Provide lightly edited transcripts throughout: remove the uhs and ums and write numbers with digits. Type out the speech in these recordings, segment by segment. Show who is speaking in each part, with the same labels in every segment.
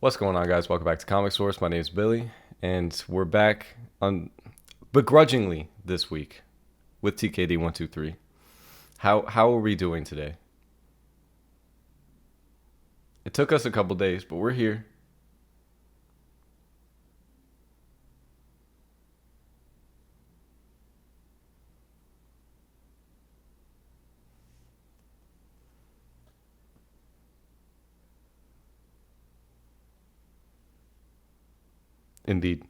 Speaker 1: What's going on, guys? Welcome back to Comic Source. My name is Billy, and we're back begrudgingly this week with TKD123. How are we doing today? It took us a couple days, but we're here. Indeed.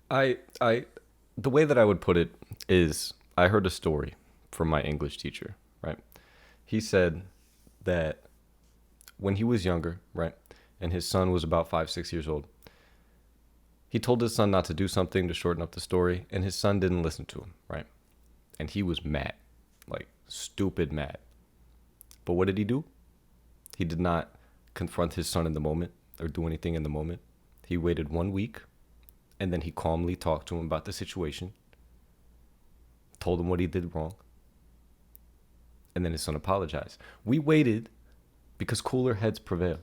Speaker 1: I the way that I would put it is I heard a story from my English teacher, right? He said that when he was younger, right, and his son was about 5, 6 years old, he told his son not to do something to shorten up the story, and his son didn't listen to him, right? And he was mad, like stupid mad. But what did he do? He did not confront his son in the moment or do anything in the moment. He waited 1 week and then he calmly talked to him about the situation, told him what he did wrong, and then his son apologized. We waited because cooler heads prevail.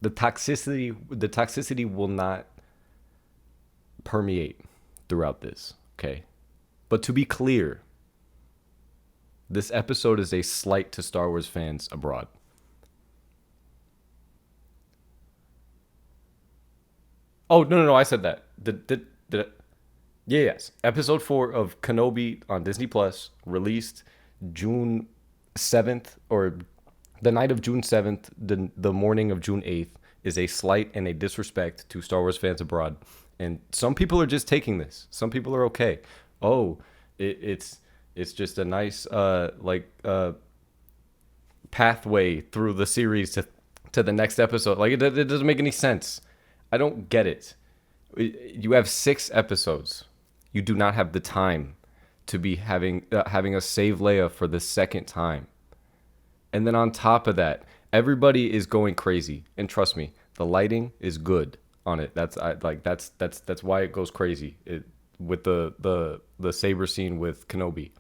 Speaker 1: The toxicity will not permeate throughout this, okay? But to be clear, this episode is a slight to Star Wars fans abroad. Oh, no, I said that. Did Yeah, yes. Episode 4 of Kenobi on Disney Plus released June 7th, or the night of June 7th, the morning of June 8th, is a slight and a disrespect to Star Wars fans abroad. And some people are just taking this. Some people are okay. Oh, it's just a nice pathway through the series to the next episode. Like it doesn't make any sense. I don't get it. You have 6 episodes. You do not have the time to be having a save Leia for the second time. And then on top of that, everybody is going crazy. And trust me, the lighting is good on it. That's why it goes crazy. With the saber scene with Kenobi.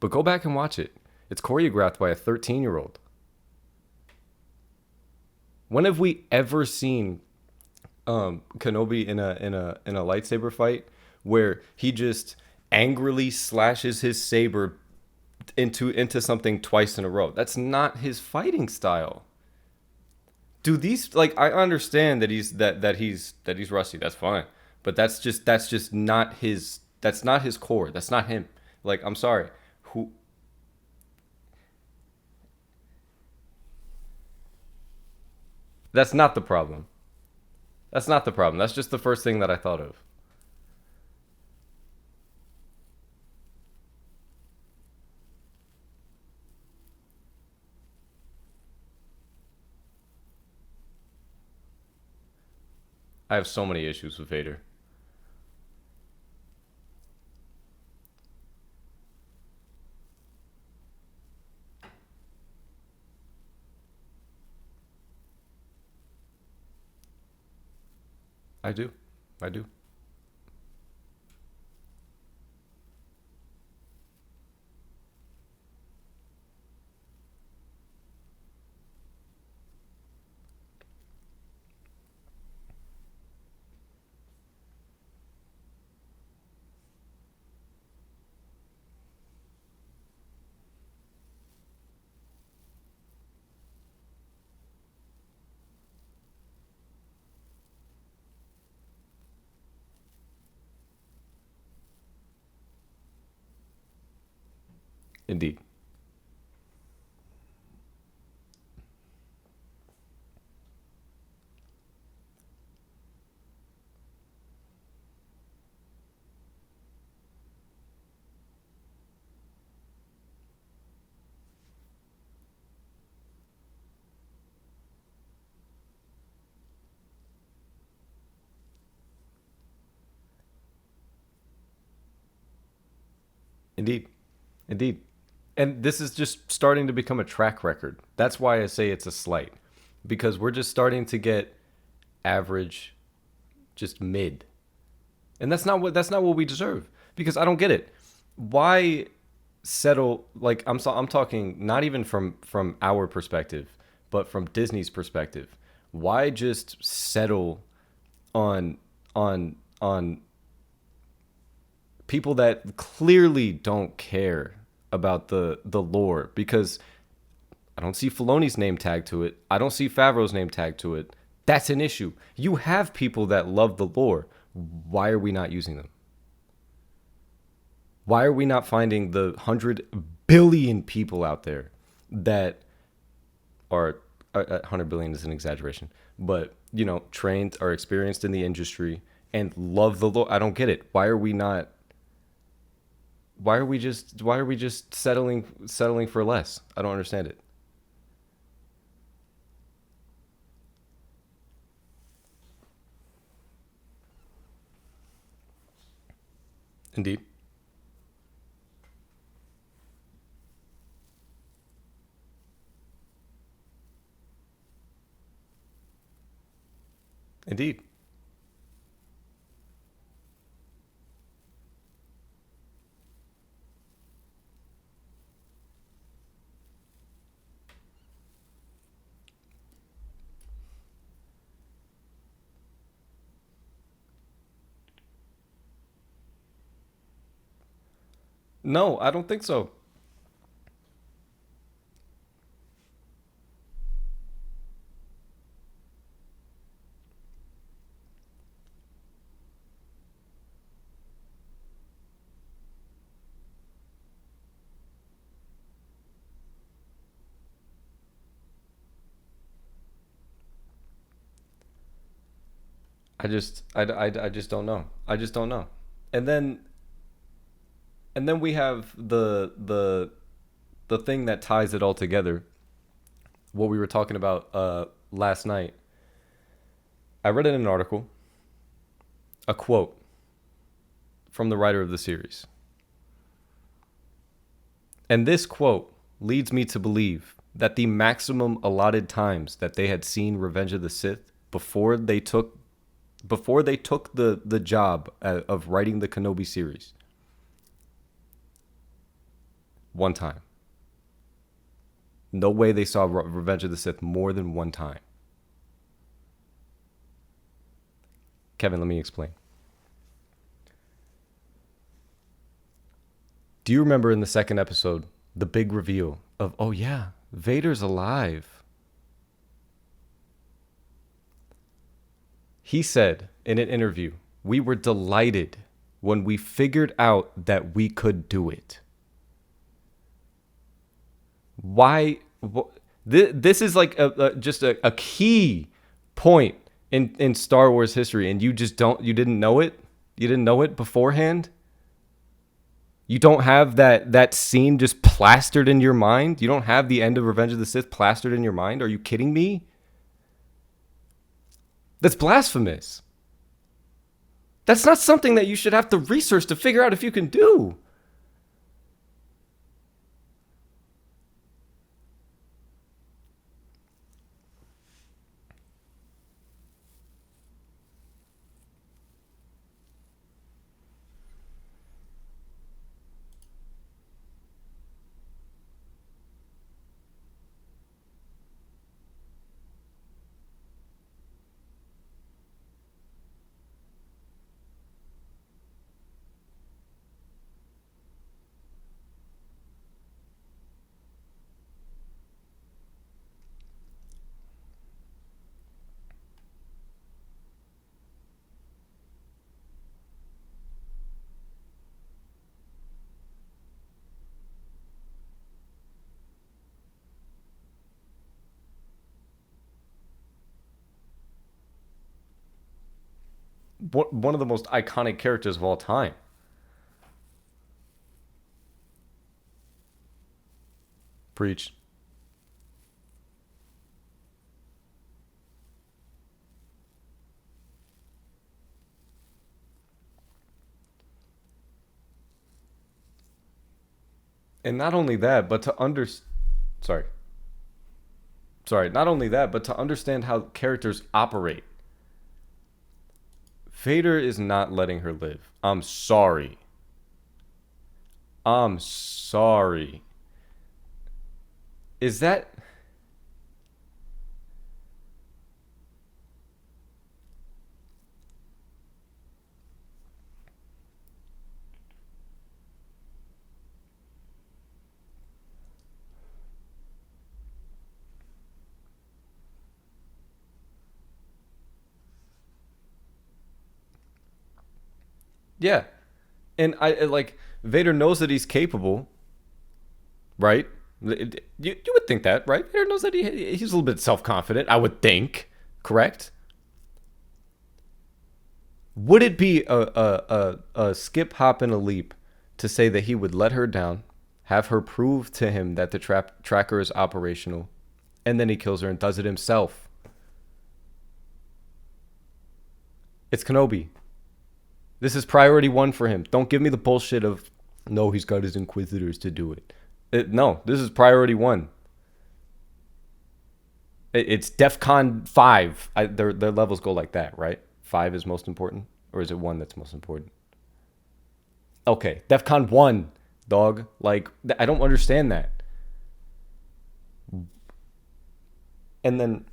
Speaker 1: But go back and watch it. It's choreographed by a 13-year-old. When have we ever seen Kenobi in a lightsaber fight where he just angrily slashes his saber into something twice in a row? That's not his fighting style. Do these, like, I understand that he's rusty. That's fine, but that's just not his. That's not his core. That's not him. Like, I'm sorry. Who? That's not the problem. That's not the problem. That's just the first thing that I thought of. I have so many issues with Vader. I do. I do. Indeed. Indeed. Indeed. And this is just starting to become a track record. That's why I say it's a slight, because we're just starting to get average, just mid, and that's not what we deserve. Because I don't get it. Why settle? Like I'm talking not even from our perspective, but from Disney's perspective. Why just settle on on people that clearly don't care about the lore? Because I don't see Filoni's name tagged to it. I don't see Favreau's name tagged to it. That's an issue. You have people that love the lore. Why are we not using them? Why are we not finding the 100 billion people out there that are 100 billion is an exaggeration, but trained or experienced in the industry and love the lore? I don't get it. Why are we not? Why are we just settling for less? I don't understand it. Indeed. Indeed. No, I don't think so. I just don't know. I just don't know. And then we have the thing that ties it all together. What we were talking about last night. I read in an article a quote from the writer of the series, and this quote leads me to believe that the maximum allotted times that they had seen Revenge of the Sith before they took the job of writing the Kenobi series, one time. No way they saw Revenge of the Sith more than one time. Kevin, let me explain. Do you remember in the second episode the big reveal of, oh yeah, Vader's alive? He said in an interview, we were delighted when we figured out that we could do it. Why? This is like just a key point in Star Wars history, and you didn't know it. You didn't know it beforehand. You don't have that scene just plastered in your mind. You don't have the end of Revenge of the Sith plastered in your mind. Are you kidding me? That's blasphemous. That's not something that you should have to research to figure out if you can do. One of the most iconic characters of all time. Preach. And not only that, but sorry, not only that, but to understand how characters operate. Vader is not letting her live. I'm sorry. I'm sorry. Is that yeah? And I like Vader knows that he's capable, right? You would think that, right? Vader knows that he's a little bit self confident. I would think, correct? Would it be a skip, hop, and a leap to say that he would let her down, have her prove to him that the tracker is operational, and then he kills her and does it himself? It's Kenobi. This is priority one for him. Don't give me the bullshit of no, he's got his Inquisitors to do No, this is priority one. It's DEFCON 5. Their levels go like that, right? 5 is most important, or is it 1 that's most important? Okay, DEFCON 1, dog. Like I don't understand that. And then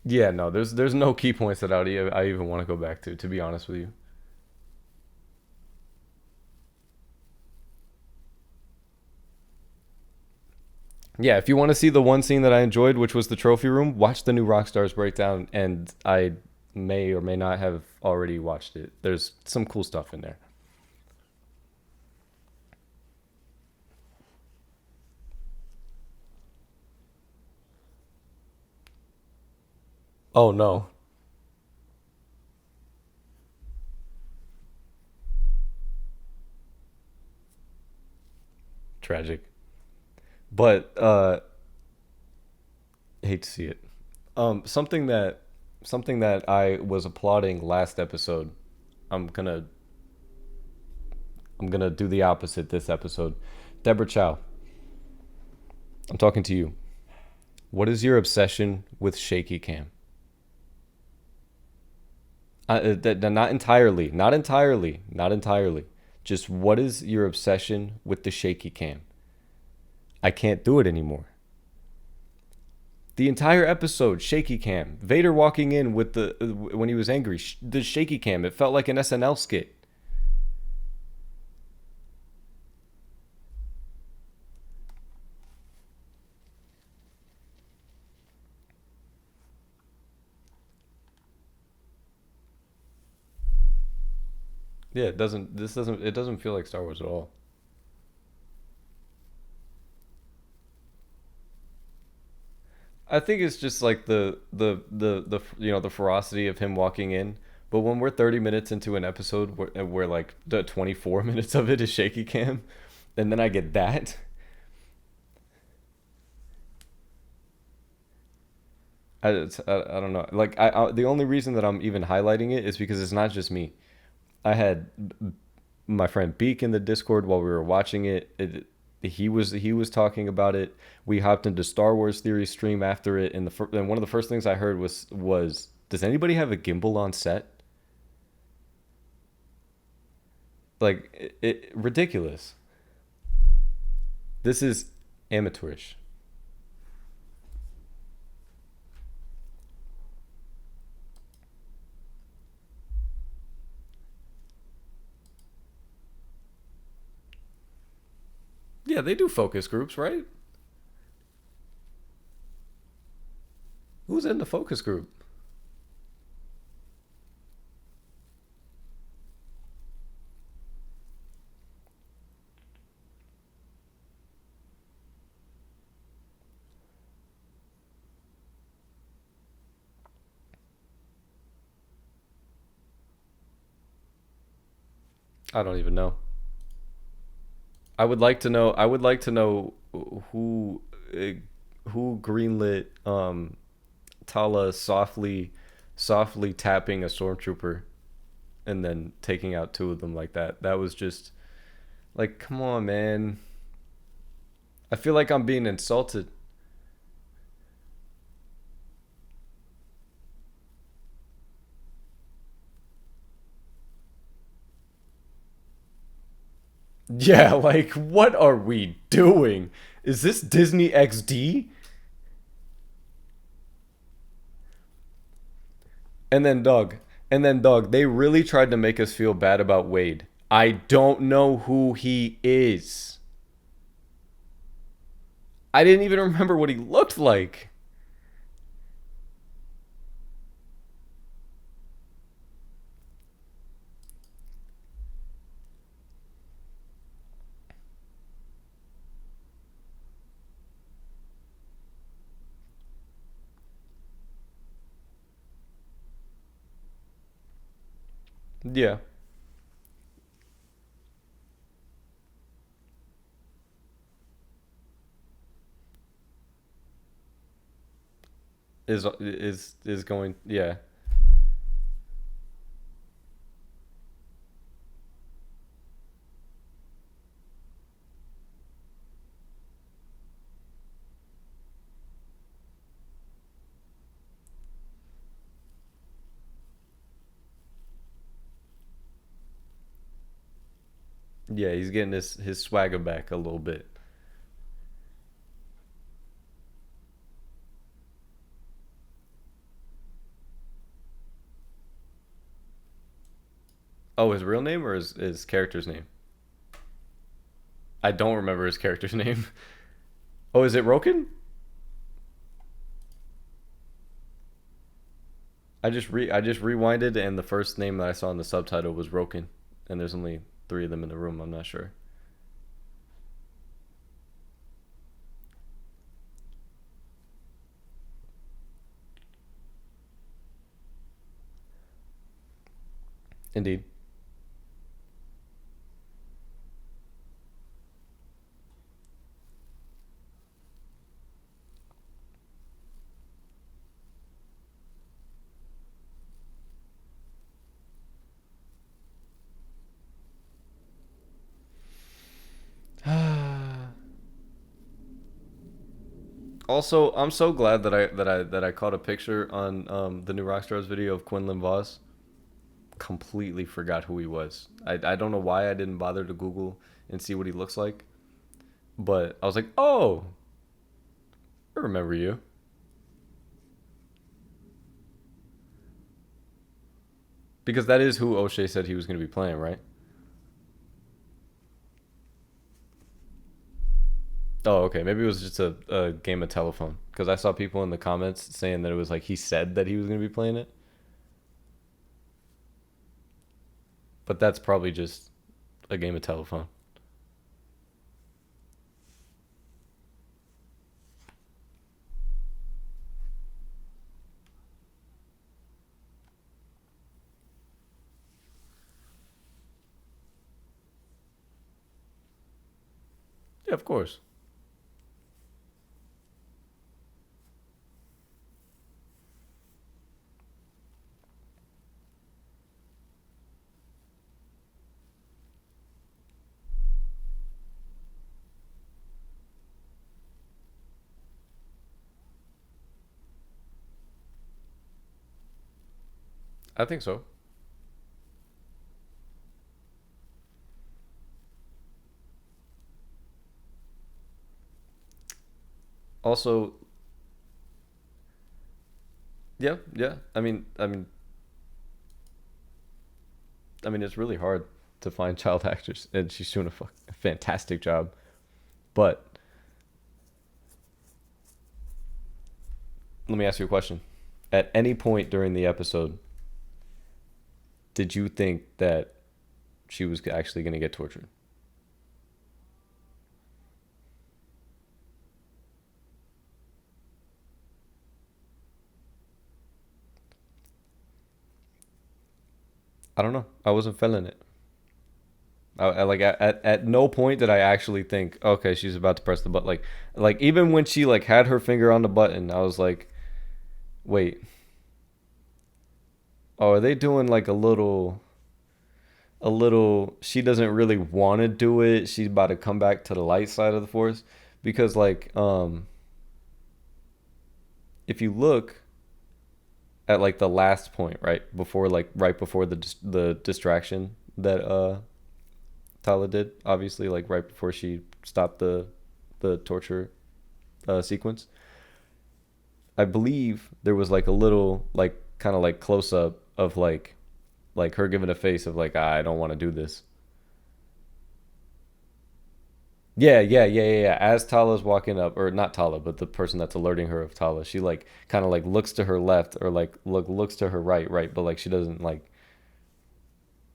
Speaker 1: yeah, no, there's no key points that I even want to go back to be honest with you. Yeah, if you want to see the one scene that I enjoyed, which was the trophy room, watch the new Rockstars breakdown, and I may or may not have already watched it. There's some cool stuff in there. Oh no, tragic. But hate to see it. Something that I was applauding last episode. I'm gonna I'm gonna do the opposite this episode. Deborah Chow, I'm talking to you. What is your obsession with shaky cam? Not entirely, not entirely. Just what is your obsession with the shaky cam? I can't do it anymore. The entire episode, shaky cam. Vader walking in with the when he was angry, the shaky cam. It felt like an SNL skit. Yeah, it doesn't. This doesn't. It doesn't feel like Star Wars at all. I think it's just like the the ferocity of him walking in. But when we're 30 minutes into an episode where like the 24 minutes of it is shaky cam, and then I get that, I don't know. Like the only reason that I'm even highlighting it is because it's not just me. I had my friend Beak in the Discord while we were watching he was talking about it. We hopped into Star Wars Theory stream after it, and and one of the first things I heard was does anybody have a gimbal on set? Like ridiculous. This is amateurish. Yeah, they do focus groups, right? Who's in the focus group? I don't even know. I would like to know. I would like to know uh, who greenlit Tala softly softly tapping a stormtrooper and then taking out two of them like that. That was just like, come on, man. I feel like I'm being insulted. Yeah, like, what are we doing? Is this Disney XD? And then, dog, they really tried to make us feel bad about Wade. I don't know who he is. I didn't even remember what he looked like. Yeah, is going. Yeah, yeah, he's getting his swagger back a little bit. Oh, his real name or his character's name? I don't remember his character's name. Oh, is it Roken? I just rewinded and the first name that I saw in the subtitle was Roken, and there's only three of them in the room. I'm not sure. Indeed. Also, I'm so glad that I caught a picture on the new Rockstars video of Quinlan Voss. Completely forgot who he was. I don't know why I didn't bother to Google and see what he looks like, but I was like, oh, I remember you. Because that is who O'Shea said he was going to be playing, right? Oh, okay. Maybe it was just a game of telephone. Because I saw people in the comments saying that it was like he said that he was going to be playing it. But that's probably just a game of telephone. Yeah, of course. I think so. Also, yeah, yeah. I mean, it's really hard to find child actors, and she's doing a fantastic job. But let me ask you a question. At any point during the episode, did you think that she was actually going to get tortured? I don't know. I wasn't feeling it. I like at no point did I actually think, okay, she's about to press the button. Like even when she like had her finger on the button, I was like, wait, Oh, are they doing like a little she doesn't really want to do it. She's about to come back to the light side of the force because like if you look at like the last point, right? Before like right before the distraction that Tala did, obviously like right before she stopped the torture sequence. I believe there was like a little like kind of like close up of like her giving a face of like I don't want to do this. Yeah. As Tala's walking up, or not Tala, but the person that's alerting her of Tala, she like kind of like looks to her left or like looks to her right, right, but like she doesn't like.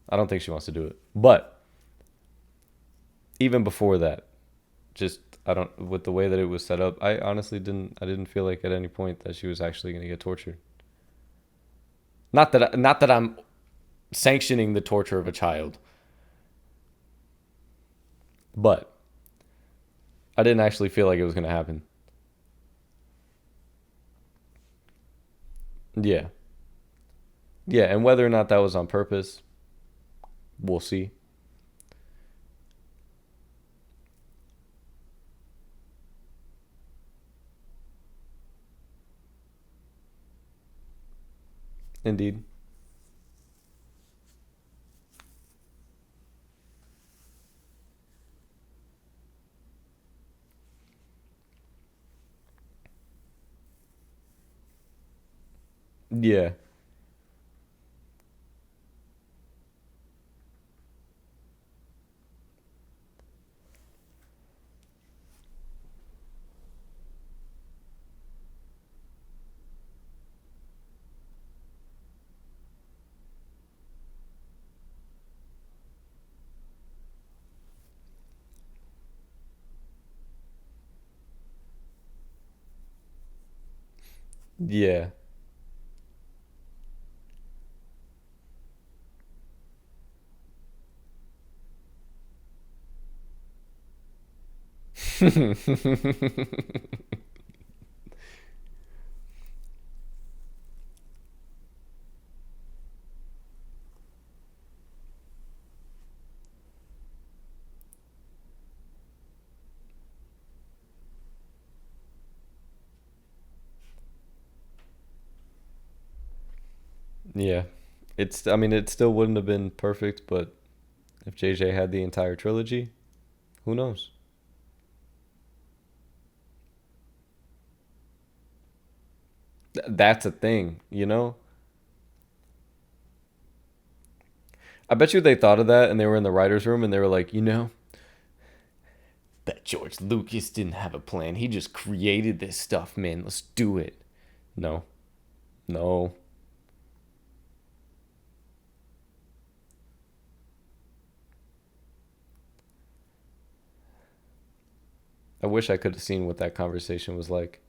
Speaker 1: I don't think she wants to do it. But even before that, just I don't with the way that it was set up, I honestly didn't feel like at any point that she was actually going to get tortured. Not that I'm sanctioning the torture of a child, but I didn't actually feel like it was going to happen. Yeah. Yeah, and whether or not that was on purpose, we'll see. Indeed. Yeah. Yeah. Yeah. It's I mean it still wouldn't have been perfect, but if JJ had the entire trilogy, who knows? That's a thing, you know? I bet you they thought of that and they were in the writers' room and they were like, that George Lucas didn't have a plan. He just created this stuff, man. Let's do it. No. No. I wish I could have seen what that conversation was like.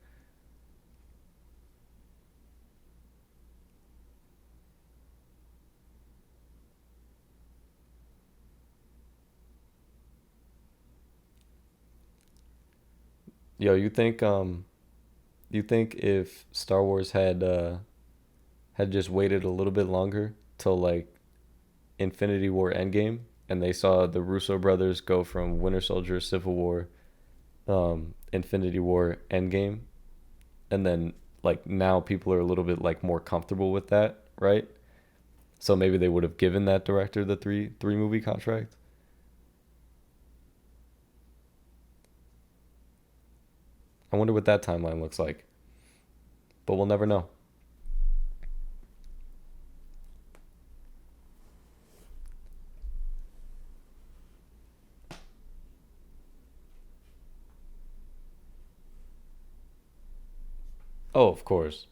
Speaker 1: Yo, you think if Star Wars had just waited a little bit longer till like Infinity War Endgame and they saw the Russo brothers go from Winter Soldier Civil War Infinity War Endgame and then like now people are a little bit like more comfortable with that, right? So maybe they would have given that director the three movie contract. I wonder what that timeline looks like, but we'll never know. Oh, of course.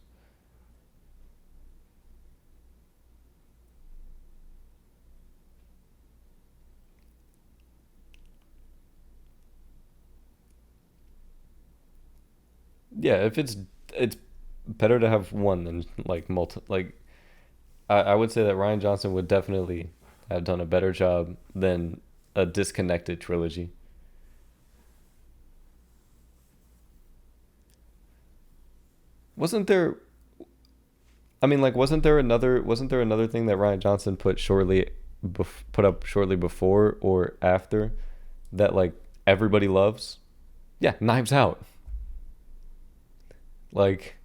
Speaker 1: Yeah, if it's better to have one than like multi like I would say that Ryan Johnson would definitely have done a better job than a disconnected trilogy. Wasn't there I mean, like, wasn't there another thing that Ryan Johnson put up shortly before or after that like everybody loves? Yeah, Knives Out. Like,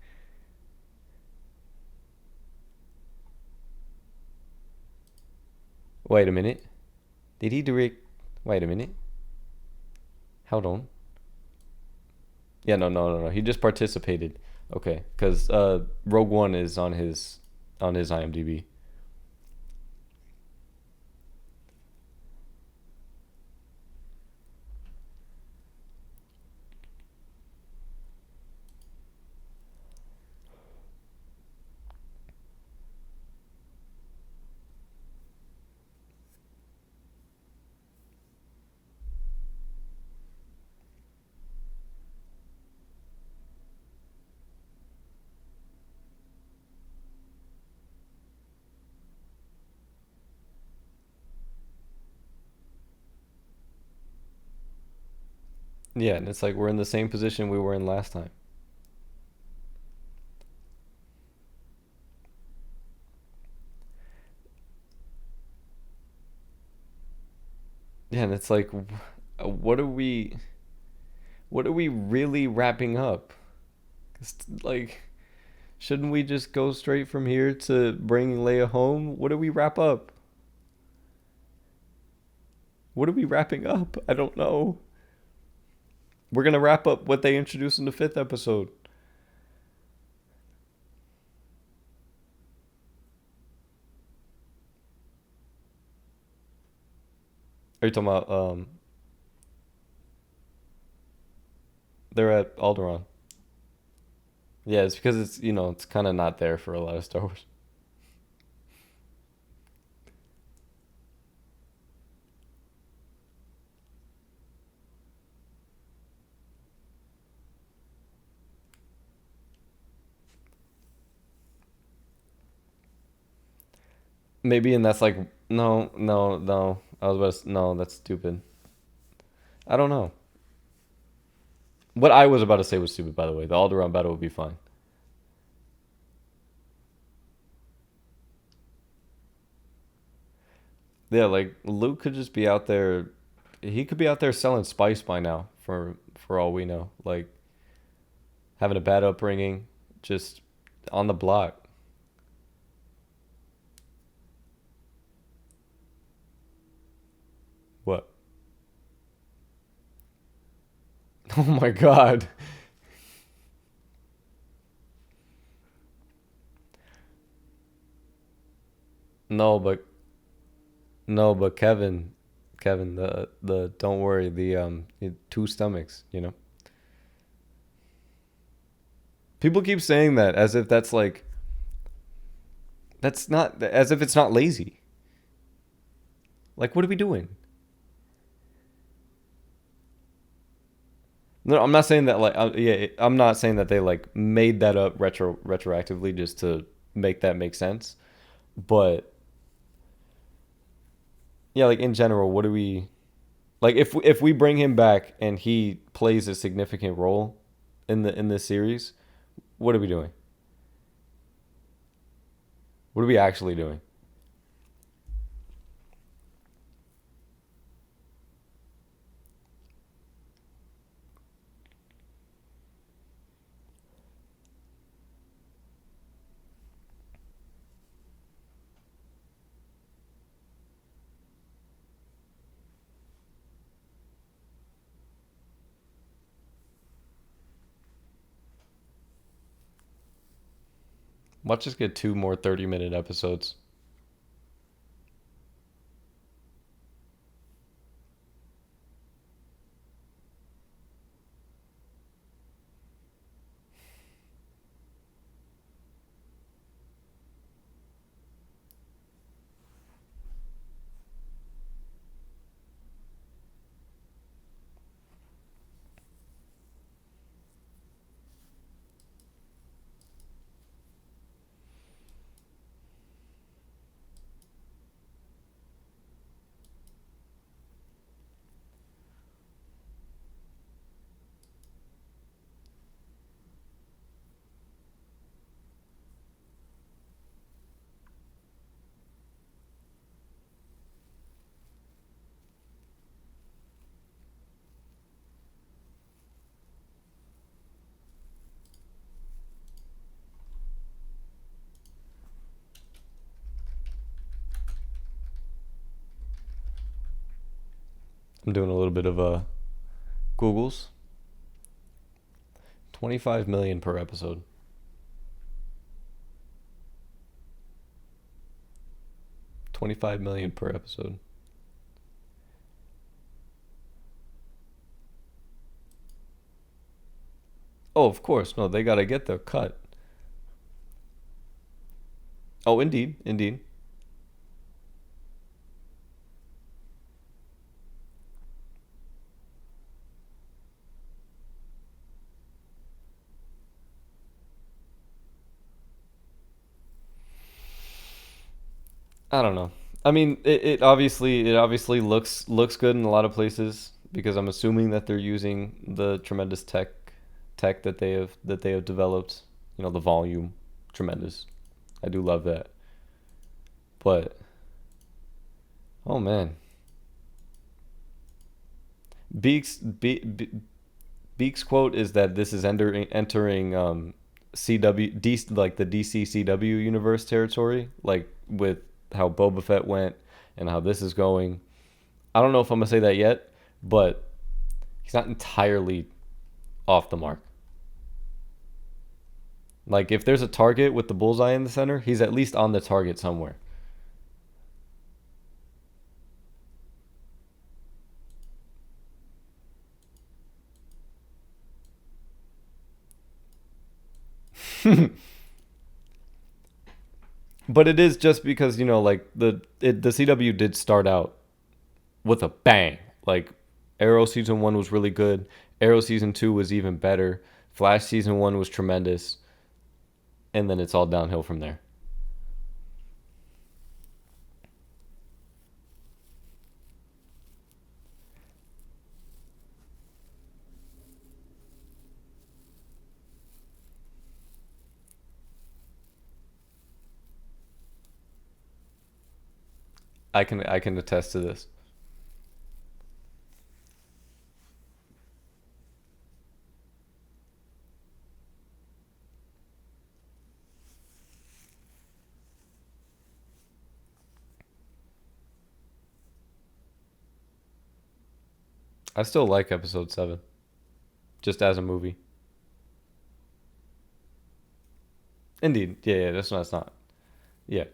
Speaker 1: wait a minute. Did he direct? Wait a minute. Hold on. Yeah, no, no, no, no. He just participated. Okay, because Rogue One is on his IMDb. Yeah, and it's like we're in the same position we were in last time. Yeah, and it's like, what are we? What are we really wrapping up? Like, shouldn't we just go straight from here to bringing Leia home? What do we wrap up? What are we wrapping up? I don't know. We're gonna wrap up what they introduced in the fifth episode. Are you talking about they're at Alderaan? Yeah, it's because it's kind of not there for a lot of Star Wars. Maybe, and that's like no, no, no. I was about to, no, that's stupid. I don't know. What I was about to say was stupid, by the way. The Alderaan battle would be fine. Yeah, like Luke could just be out there. He could be out there selling spice by now, for all we know. Like having a bad upbringing, just on the block. What? Oh my god. No, but no, but Kevin, the don't worry, the two stomachs. People keep saying that as if that's like that's not as if it's not lazy. Like, what are we doing? No, I'm not saying that like yeah, I'm not saying that they like made that up retroactively just to make that make sense. But yeah, like in general, what do we like if we bring him back and he plays a significant role in this series, what are we doing? What are we actually doing? Let's just get two more 30-minute episodes. I'm doing a little bit of Googles. 25 million per episode. 25 million per episode. Oh, of course. No, they got to get their cut. Oh, indeed. Indeed. I don't know. I mean, it obviously looks good in a lot of places because I'm assuming that they're using the tremendous tech that they have developed. You know, the volume, tremendous. I do love that. But oh man, Beak's quote is that this is entering CW like the DC CW universe territory, like with how Boba Fett went and how this is going. I don't know if I'm gonna say that yet, but he's not entirely off the mark. Like if there's a target with the bullseye in the center, he's at least on the target somewhere. But it is just because like the CW did start out with a bang. Like Arrow season 1 was really good. Arrow season 2 was even better. Flash season 1 was tremendous, and then it's all downhill from there. I can attest to this. I still like episode 7 just as a movie. Indeed. Yeah, yeah, that's not. Yeah.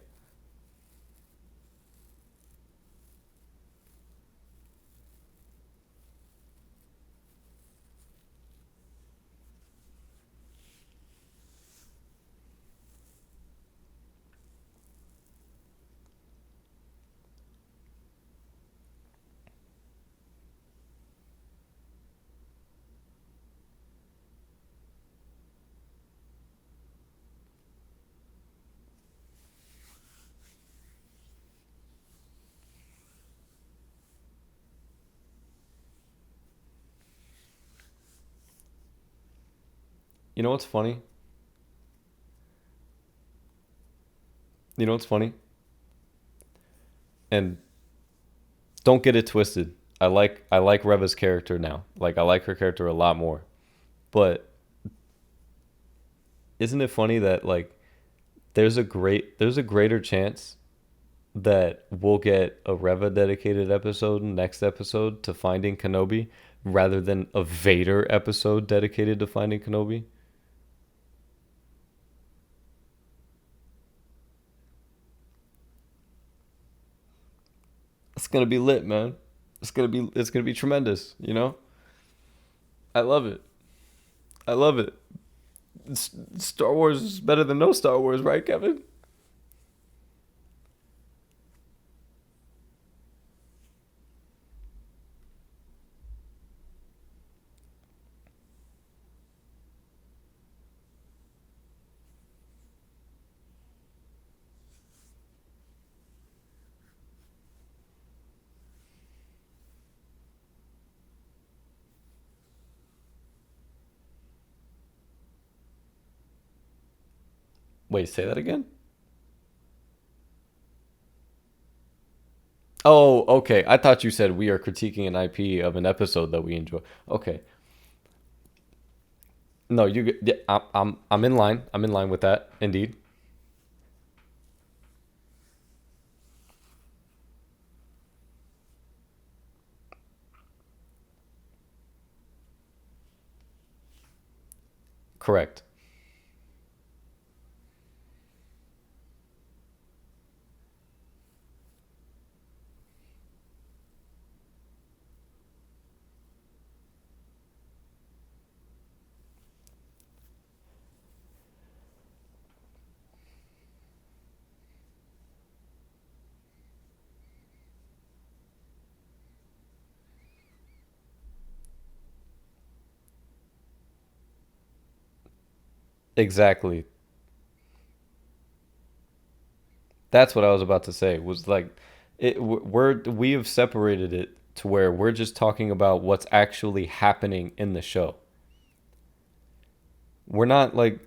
Speaker 1: You know what's funny? You know what's funny? And don't get it twisted. I like Reva's character now. Like I like her character a lot more. But isn't it funny that like there's a greater chance that we'll get a Reva dedicated episode next episode to finding Kenobi rather than a Vader episode dedicated to finding Kenobi? It's gonna be lit, man. It's gonna be tremendous, you know? I love it. I love it. Star Wars is better than no Star Wars, right, Kevin? Wait, say that again? Oh, okay. I thought you said we are critiquing an IP of an episode that we enjoy. Okay. No, yeah, I'm in line. I'm in line with that. Indeed. Correct. Exactly. That's what I was about to say. Was like, we have separated it to where we're just talking about what's actually happening in the show. We're not like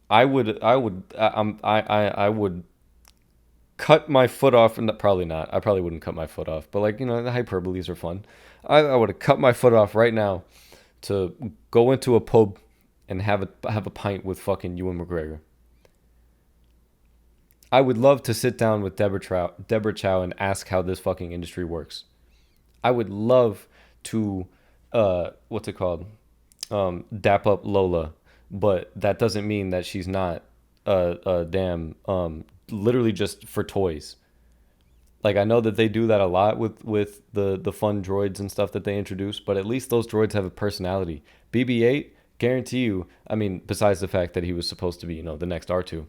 Speaker 1: I would cut my foot off, and probably not. I probably wouldn't cut my foot off, but like the hyperboles are fun. I would have cut my foot off right now to go into a pub and have a pint with fucking Ewan McGregor. I would love to sit down with Deborah Chow and ask how this fucking industry works. I would love to, what's it called? Dap up Lola, but that doesn't mean that she's not a damn literally just for toys. Like I know that they do that a lot with the fun droids and stuff that they introduce, but at least those droids have a personality. BB-8, guarantee you. I mean, besides the fact that he was supposed to be the next R2,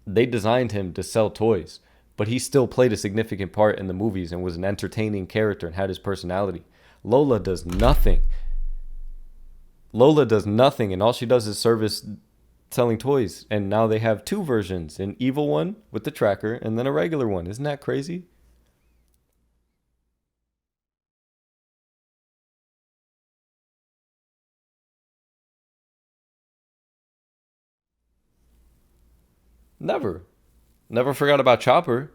Speaker 1: they designed him to sell toys, but he still played a significant part in the movies and was an entertaining character and had his personality. Lola does nothing. Lola does nothing, and all she does is service selling toys. And now they have two versions: an evil one with the tracker, and then a regular one. Isn't that crazy? Never, never forgot about Chopper.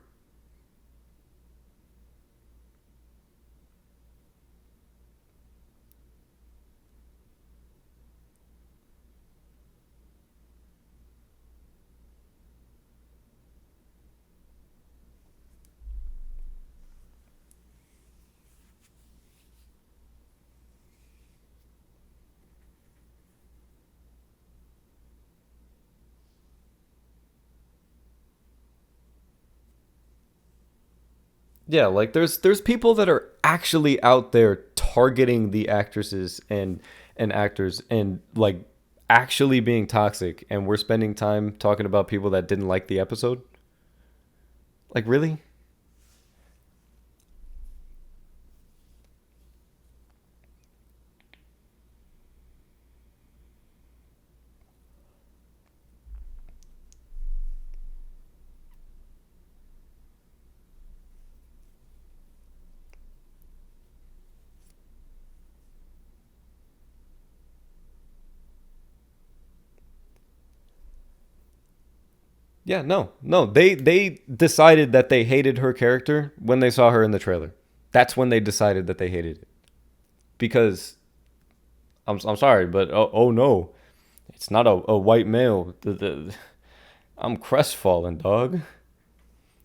Speaker 1: Yeah, like there's people that are actually out there targeting the actresses and actors and like actually being toxic, and we're spending time talking about people that didn't like the episode. Like really? Yeah, no, no. They decided that they hated her character when they saw her in the trailer. That's when they decided that they hated it. Because I'm sorry, but oh no, it's not a white male. I'm crestfallen, dog.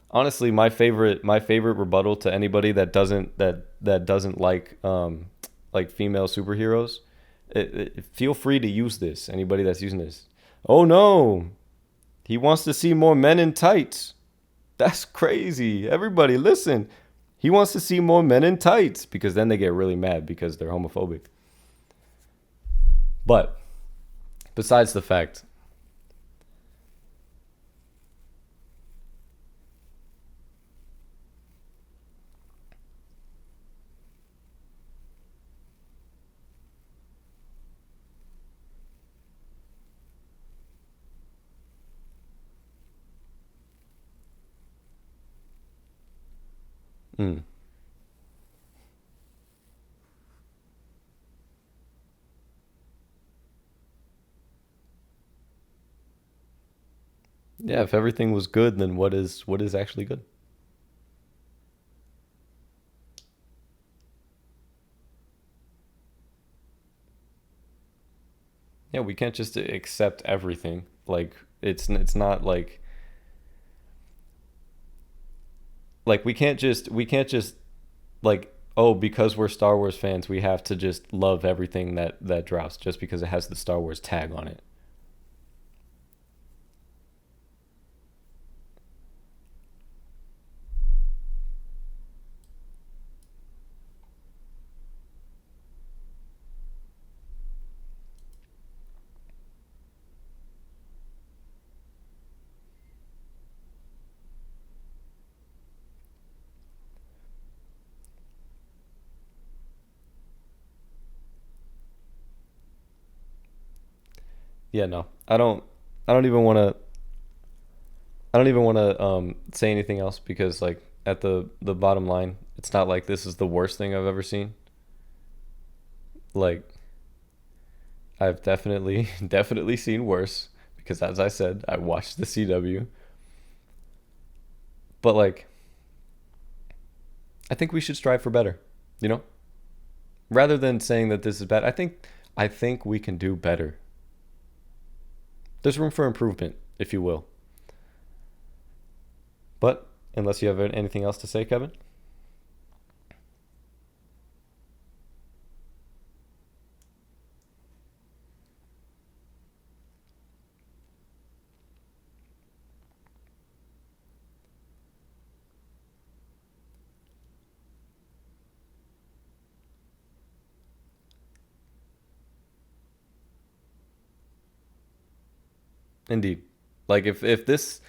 Speaker 1: Honestly, my favorite rebuttal to anybody that doesn't like female superheroes, feel free to use this. Anybody that's using this, oh no, he wants to see more men in tights. That's crazy. Everybody, listen. He wants to see more men in tights because then they get really mad because they're homophobic. But besides the fact, mm, yeah, if everything was good, then what is actually good? Yeah, we can't just accept everything. Like it's not like we can't just like oh, because we're Star Wars fans, we have to just love everything that drops just because it has the Star Wars tag on it. Yeah, no, I don't even want to. I don't even want to say anything else because, like, at the bottom line, it's not like this is the worst thing I've ever seen. Like, I've definitely definitely seen worse because, as I said, I watched the CW. But like, I think we should strive for better. You know, rather than saying that this is bad, I think we can do better. There's room for improvement, if you will. But unless you have anything else to say, Kevin. Indeed. Like if this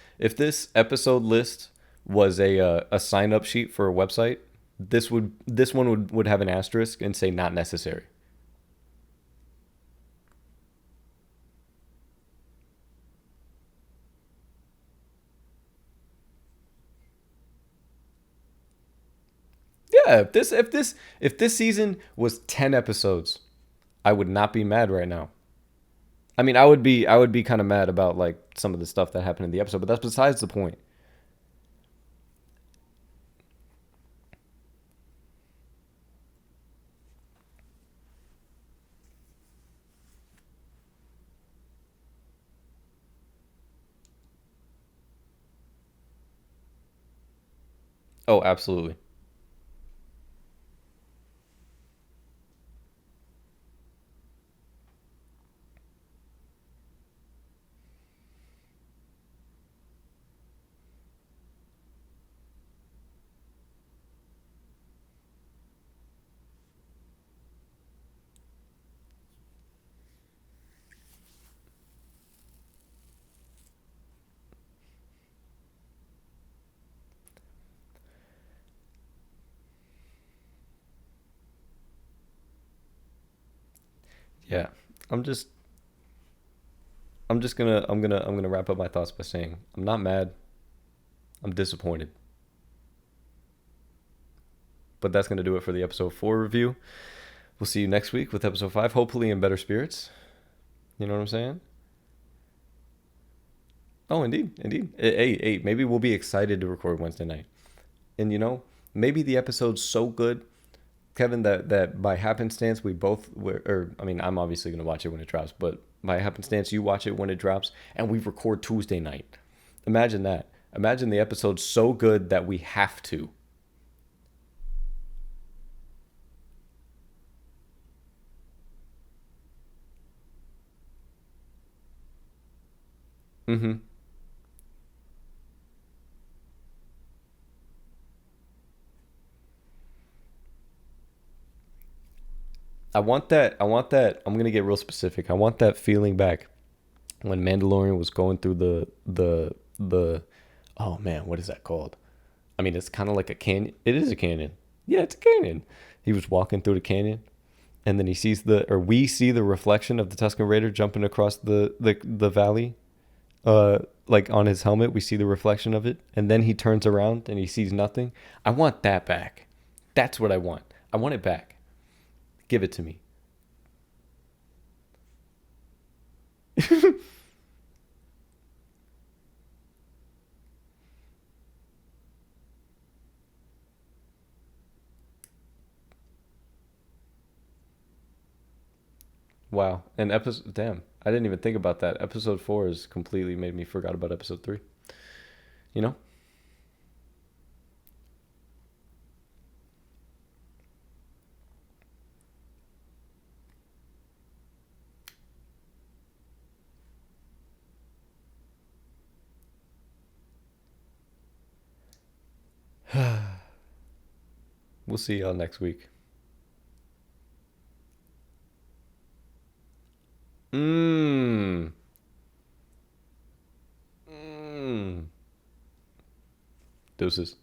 Speaker 1: episode list was a sign up sheet for a website, this one would have an asterisk and say not necessary. Yeah, if this season was 10 episodes, I would not be mad right now. I mean, I would be kind of mad about like some of the stuff that happened in the episode, but that's besides the point. Oh, absolutely. Yeah. I'm just I'm gonna wrap up my thoughts by saying I'm not mad. I'm disappointed. But that's gonna do it for the episode 4 review. We'll see you next week with episode 5, hopefully in better spirits. You know what I'm saying? Oh, indeed, indeed. Hey, maybe we'll be excited to record Wednesday night. And you know, maybe the episode's so good, Kevin, that by happenstance we both were, or I mean, I'm obviously gonna watch it when it drops, but by happenstance you watch it when it drops, and we record Tuesday night. Imagine that. Imagine the episode's so good that we have to. Mm-hmm. I want that. I want that. I'm gonna get real specific. I want that feeling back when Mandalorian was going through the. Oh man, what is that called? I mean, it's kind of like a canyon. It is a canyon. Yeah, it's a canyon. He was walking through the canyon, and then he sees or we see the reflection of the Tusken Raider jumping across the valley. Like on his helmet, we see the reflection of it, and then he turns around and he sees nothing. I want that back. That's what I want. I want it back. Give it to me. Wow. And episode, damn, I didn't even think about that. Episode 4 has completely made me forgot about episode 3. You know? We'll see y'all next week. Mmm. Mmm. Deuces.